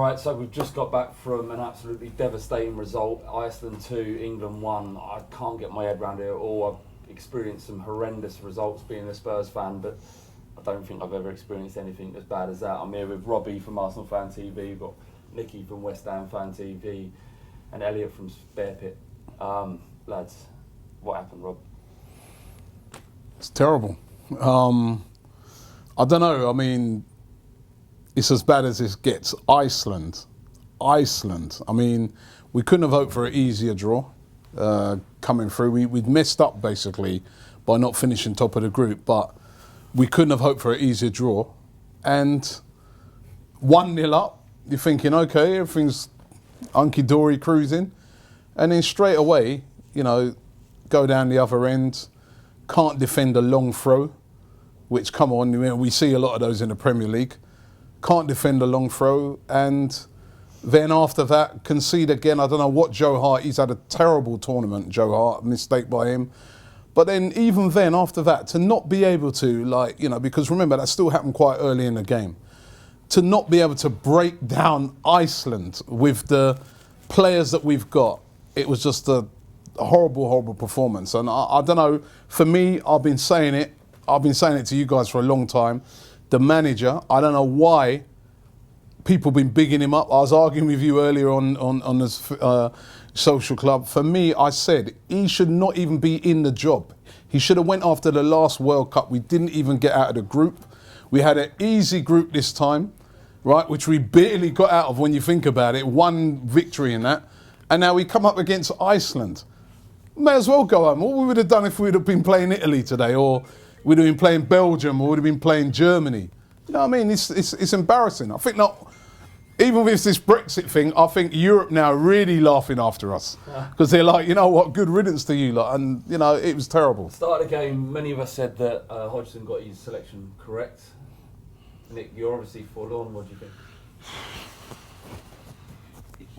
Right, so we've just got back from an absolutely devastating result. Iceland 2, England 1. I can't get my head around it at all. I've experienced some horrendous results being a Spurs fan, but I don't think I've ever experienced anything as bad as that. I'm here with Robbie from Arsenal Fan TV, we've got Nicky from West Ham Fan TV, and Elliot from Spare Pit. Lads, what happened, Rob? It's terrible. I don't know, I mean, it's as bad as it gets. Iceland. I mean, we couldn't have hoped for an easier draw coming through. We'd messed up basically by not finishing top of the group, but we couldn't have hoped for an easier draw. And 1-0 up, you're thinking, okay, everything's hunky-dory cruising. And then straight away, you know, go down the other end, can't defend a long throw, which, come on, you know, we see a lot of those in the Premier League. Can't defend a long throw, and then after that, concede again. I don't know what Joe Hart, he's had a terrible tournament, Joe Hart, mistake by him. But then even then, after that, to not be able to, like, you know, because remember, that still happened quite early in the game, to not be able to break down Iceland with the players that we've got, it was just a horrible, horrible performance. And I don't know, for me, I've been saying it to you guys for a long time. The manager, I don't know why people have been bigging him up. I was arguing with you earlier on this social club. For me, I said he should not even be in the job. He should have went after the last World Cup. We didn't even get out of the group. We had an easy group this time, right, which we barely got out of when you think about it. One victory in that. And now we come up against Iceland. May as well go home. What we would have done if we would have been playing Italy today, or we'd have been playing Belgium, or we'd have been playing Germany. You know what I mean? It's embarrassing. I think not. Even with this Brexit thing, I think Europe now are really laughing after us, because they're like, you know what, good riddance to you lot. And you know, it was terrible. Start of the game, many of us said that Hodgson got his selection correct. Nick, you're obviously forlorn. What do you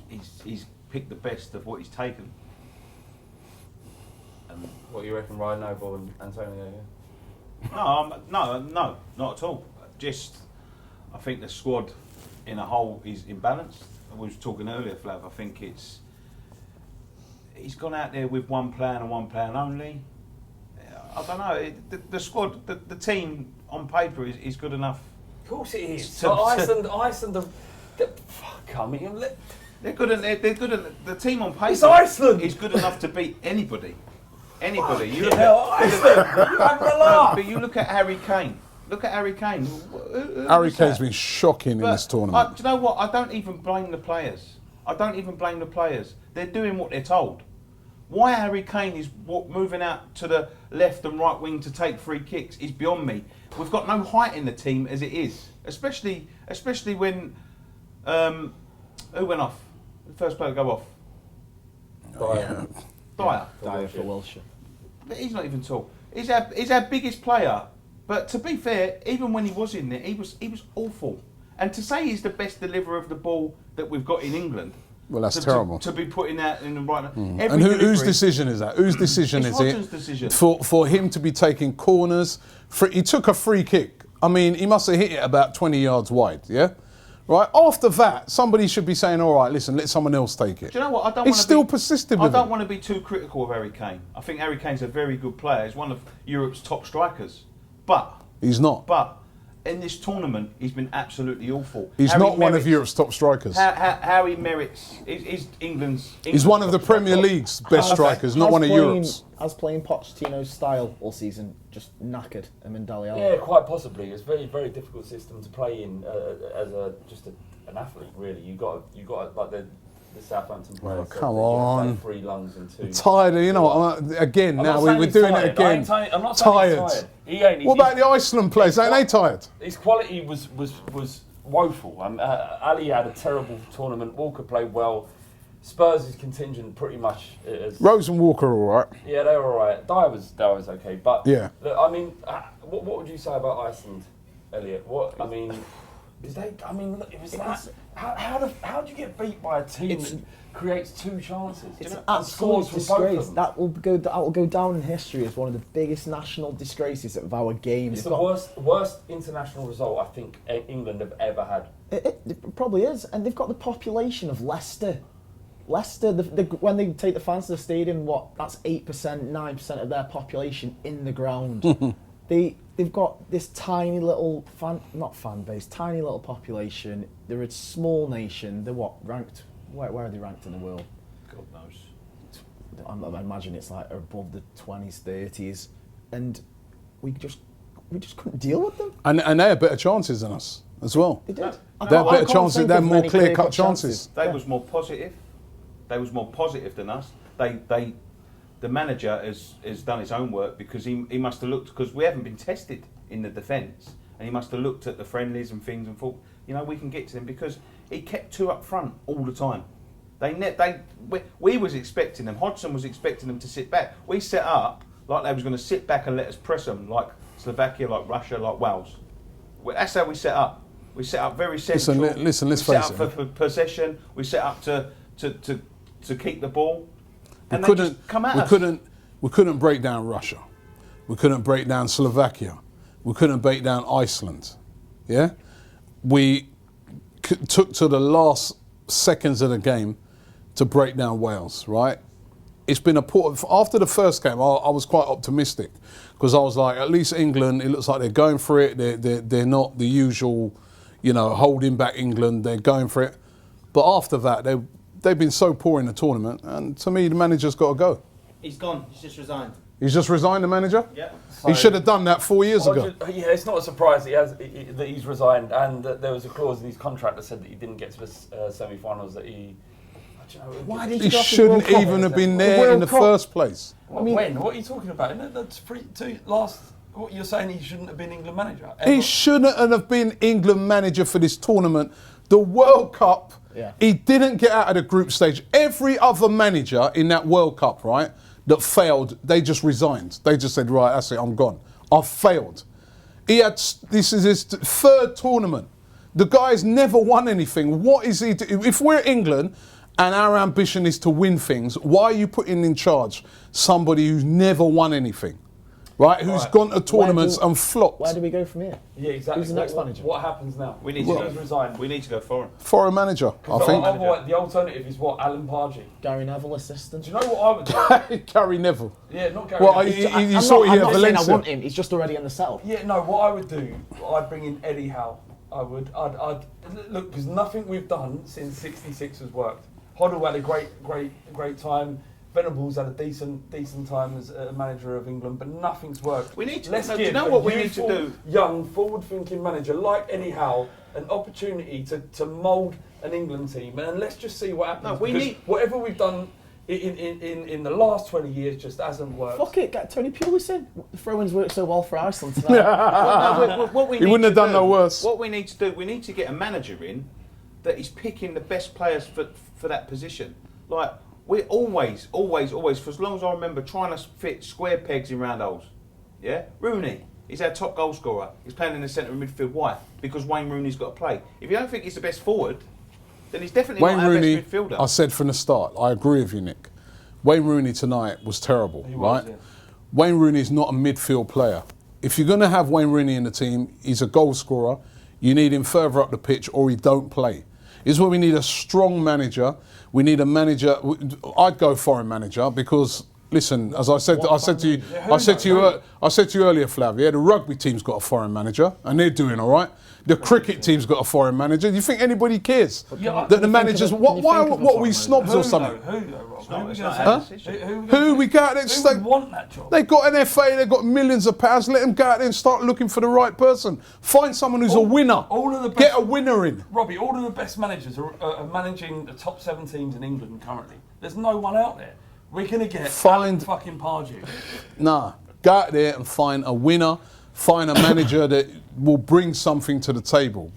think? He's picked the best of what he's taken. What you reckon, Ryan Noble and Antonio? Yeah? No, not at all. Just, I think the squad in a whole is imbalanced. We were talking earlier, Flav. I think he's gone out there with one plan and one plan only. I don't know. The squad, the team on paper is good enough. Of course it is. So Iceland, fuck, I mean, they're good. They're good. The team on paper it's Iceland. Is good enough to beat anybody. Anybody. You look at Iceland. You have a laugh. But you look at Harry Kane. Look at Harry Kane. Harry Kane's been shocking in this tournament. Do you know what? I don't even blame the players. They're doing what they're told. Why Harry Kane is moving out to the left and right wing to take free kicks is beyond me. We've got no height in the team as it is. Especially when... who went off? The first player to go off? Dyer for Wiltshire. But he's not even tall. He's our biggest player. But to be fair, even when he was in there, he was awful. And to say he's the best deliverer of the ball that we've got in England, well, that's terrible. To be putting that in the right. And whose decision is that? Whose decision is it? Decision. For him to be taking corners. He took a free kick. I mean, he must have hit it about 20 yards wide. Yeah. Right, after that, somebody should be saying, all right, listen, let someone else take it. Do you know what? It's still persistent with I don't want to be too critical of Harry Kane. I think Harry Kane's a very good player. He's one of Europe's top strikers. But... he's not. But in this tournament, he's been absolutely awful. He's not one of Europe's top strikers. How he merits... He's England's he's one of the Premier League's best strikers, not one of Europe's. As playing Pochettino's style all season just knackered him in Dele Alli. Yeah, quite possibly. It's a very, very difficult system to play in as an athlete. Really, you got like the Southampton players. Oh, come on, 3 lungs and 2. I'm tired. You know, again. Now we're doing it again. I'm not saying he's tired. What about the Iceland players? Ain't they tired? His quality was woeful. Ali had a terrible tournament. Walker played well. Spurs' contingent pretty much is... Rose and Walker are all right. Yeah, they were all right. Dyer was okay, but... Yeah. I mean, what would you say about Iceland, Elliot? I mean, look, it was that. How do you get beat by a team that creates 2 chances? It's an and scores absolute from both of disgrace. them? That will go down in history as one of the biggest national disgraces of our game. It's the worst international result I think England have ever had. It probably is, and they've got the population of Leicester. Leicester, when they take the fans to the stadium, that's 8%, 9% of their population in the ground. They've got this tiny little tiny little population. They're a small nation. They're ranked? Where are they ranked in the world? God knows. I imagine it's like above the 20s, 30s, and we just couldn't deal with them. And they had better chances than us as well. They did. They had better chances. They had more clear-cut chances. They was more positive. They was more positive than us. The manager has done his own work because he must have looked, because we haven't been tested in the defence, and he must have looked at the friendlies and things and thought, we can get to them, because he kept 2 up front all the time. We was expecting them. Hodgson was expecting them to sit back. We set up like they was going to sit back and let us press them, like Slovakia, like Russia, like Wales. That's how we set up. We set up very central. Listen, let's we face set up for possession. We set up to keep the ball. And we couldn't break down Russia. We couldn't break down Slovakia. We couldn't break down Iceland. Yeah, we took to the last seconds of the game to break down Wales. Right. It's been after the first game. I was quite optimistic because I was like, at least England. It looks like they're going for it. They're not the usual, holding back England. They're going for it. But after that, they've been so poor in the tournament, and to me, the manager's got to go. He's gone. He's just resigned. He's just resigned, the manager? Yeah. He should have done that 4 years ago. It's not a surprise that he's resigned, and that there was a clause in his contract that said that he didn't get to the semi-finals. That he shouldn't even have been there in the first place. When? What are you talking about? What you're saying? He shouldn't have been England manager. He shouldn't have been England manager for this tournament. The World Cup. Yeah. He didn't get out of the group stage. Every other manager in that World Cup, right, that failed, they just resigned. They just said, right, that's it, I'm gone. I've failed. This is his 3rd tournament. The guy's never won anything. What is he if we're England and our ambition is to win things, why are you putting in charge somebody who's never won anything? Right, who's gone to tournaments and flopped? Where do we go from here? Yeah, exactly. Who's the next manager? What happens now? We need to go foreign. Foreign manager, I think. The alternative is what? Alan Pardew. Gary Neville assistant. Do you know what I would do? Gary Neville. Yeah, not Gary Well, Neville. you saw here at I'm not saying I Valencia. want him. He's just already in the setup. Yeah, no. What I would do, I'd bring in Eddie Howe. I'd look, because nothing we've done since '66 has worked. Hoddle had a great time. Venables had a decent time as a manager of England, but nothing's worked. We need to. Let's do give you know what we need to do? Young, forward-thinking manager like Eddie Howe an opportunity to mould an England team, and let's just see what happens. No, whatever we've done in the last 20 years just hasn't worked. Fuck it, get Tony Pulis in. The throw-ins worked so well for Iceland tonight. He wouldn't have done no worse. What we need to do, we need to get a manager in that is picking the best players for that position. Like, we're always, for as long as I remember, trying to fit square pegs in round holes. Yeah? Rooney, he's our top goal scorer. He's playing in the centre of midfield. Why? Because Wayne Rooney's got to play. If you don't think he's the best forward, then he's definitely Wayne not our Rooney, best midfielder. I said from the start, I agree with you, Nick. Wayne Rooney tonight was terrible, right? Yeah. Wayne Rooney's not a midfield player. If you're going to have Wayne Rooney in the team, he's a goal scorer. You need him further up the pitch or he don't play. This is where we need a strong manager. We need a manager. I'd go foreign manager because, listen, as I said to you earlier, Flav. Yeah, the rugby team's got a foreign manager and they're doing all right. The cricket team's got a foreign manager. Do you think anybody cares that the managers? What are we snobs or something? Who we go out there? Who would want that job? They got an FA. They got millions of pounds. Let them go out there and start looking for the right person. Find someone who's a winner. Get a winner in. Robbie, all of the best managers are managing the top 7 teams in England currently. There's no one out there. We're gonna get Alan fucking Pardew. Nah, go out there and find a winner. Find a manager that will bring something to the table.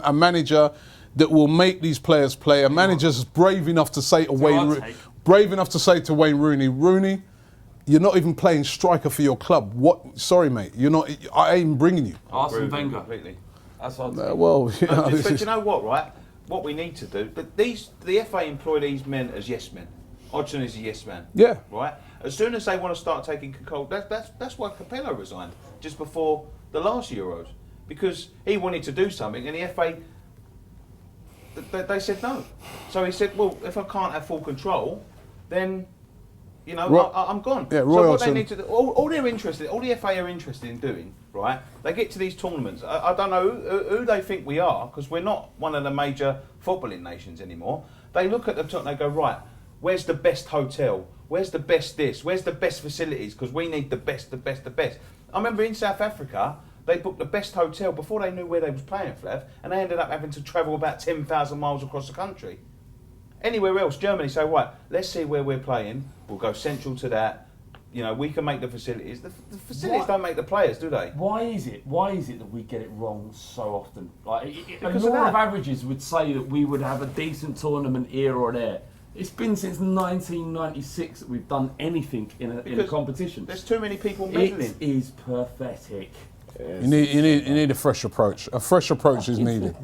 A manager that will make these players play. A manager that's brave enough to say to Wayne Rooney, Rooney, you're not even playing striker for your club. What? Sorry, mate. You're not. I ain't bringing you. Arsene Wenger. Completely. That's hard. Well, you know, But you know what, right? What we need to do, the FA employ these men as yes men. Hodgson is a yes man. Yeah. Right? As soon as they want to start taking control, that's why Capello resigned just before the last Euros. Because he wanted to do something and the FA, they said no. So he said, well, if I can't have full control, then, you know, I'm gone. Yeah, so Roy what they Hodgson. need to do, all the FA are interested in doing, right? They get to these tournaments. I don't know who they think we are, because we're not one of the major footballing nations anymore. They look at the top and they go, right, where's the best hotel? Where's the best this? Where's the best facilities? Because we need the best. I remember in South Africa, they booked the best hotel before they knew where they was playing, Flav, and they ended up having to travel about 10,000 miles across the country. Anywhere else, Germany say, right, let's see where we're playing. We'll go central to that. You know, we can make the facilities. The facilities don't make the players, do they? Why is it that we get it wrong so often? Like, a Because of law of that. averages would say that we would have a decent tournament here or there. It's been since 1996 that we've done anything in a competition. There's too many people meddling. It is pathetic. You need a fresh approach. A fresh approach is needed.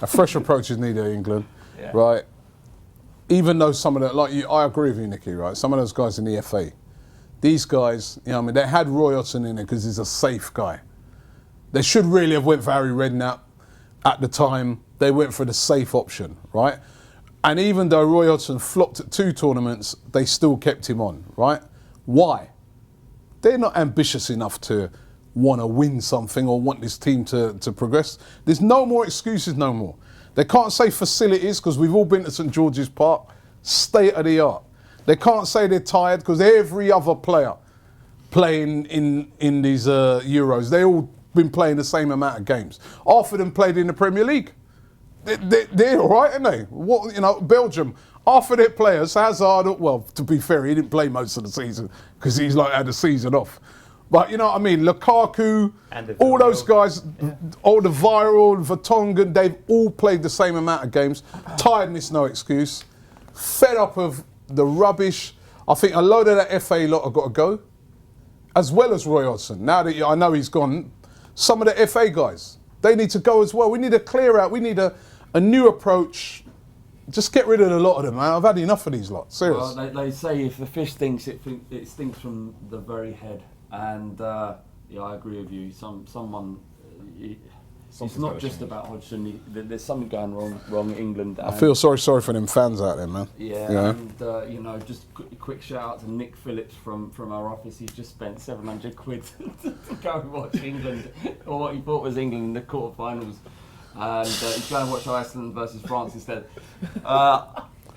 A fresh approach is needed in England, right? Even though some of the, like you, I agree with you, Nicky, right? Some of those guys in the FA, these guys, you know what I mean, they had Roy Hodgson in it because he's a safe guy. They should really have went for Harry Redknapp at the time. They went for the safe option, right? And even though Roy Hodgson flopped at 2 tournaments, they still kept him on, right? Why? They're not ambitious enough to want to win something or want this team to progress. There's no more excuses, no more. They can't say facilities because we've all been to St George's Park, state of the art. They can't say they're tired because every other player playing in these Euros, they all been playing the same amount of games. Half of them played in the Premier League. They're all right, aren't they? What, you know, Belgium, half of their players, Hazard, well, to be fair, he didn't play most of the season because he's like had the season off. But you know what I mean, Lukaku, all those guys, all the Viral, Vertonghen, they've all played the same amount of games. Tiredness, no excuse. Fed up of the rubbish. I think a load of that FA lot have got to go, as well as Roy Hodgson. Now that I know he's gone, some of the FA guys, they need to go as well. We need a clear out. We need a new approach. Just get rid of a lot of them, man. I've had enough of these lot. Serious. Well, they say if the fish stinks, it stinks from the very head. And yeah, I agree with you. Someone. It's not just about Hodgson. There's something going wrong in England. I feel sorry for them fans out there, man. Yeah, and you know, just quick shout out to Nick Phillips from our office. He's just spent 700 quid to go and watch England, or what he thought was England in the quarterfinals, and he's going to watch Iceland versus France instead.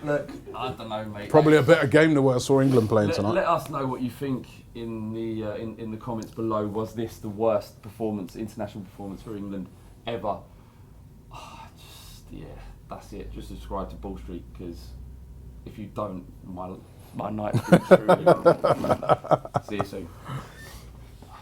Look, I don't know, mate. Probably a better game than what I saw England playing tonight. Let us know what you think in the comments below. Was this the worst international performance for England ever? Yeah, that's it. Just subscribe to Ball Street, because if you don't, my night's been truly. See you soon.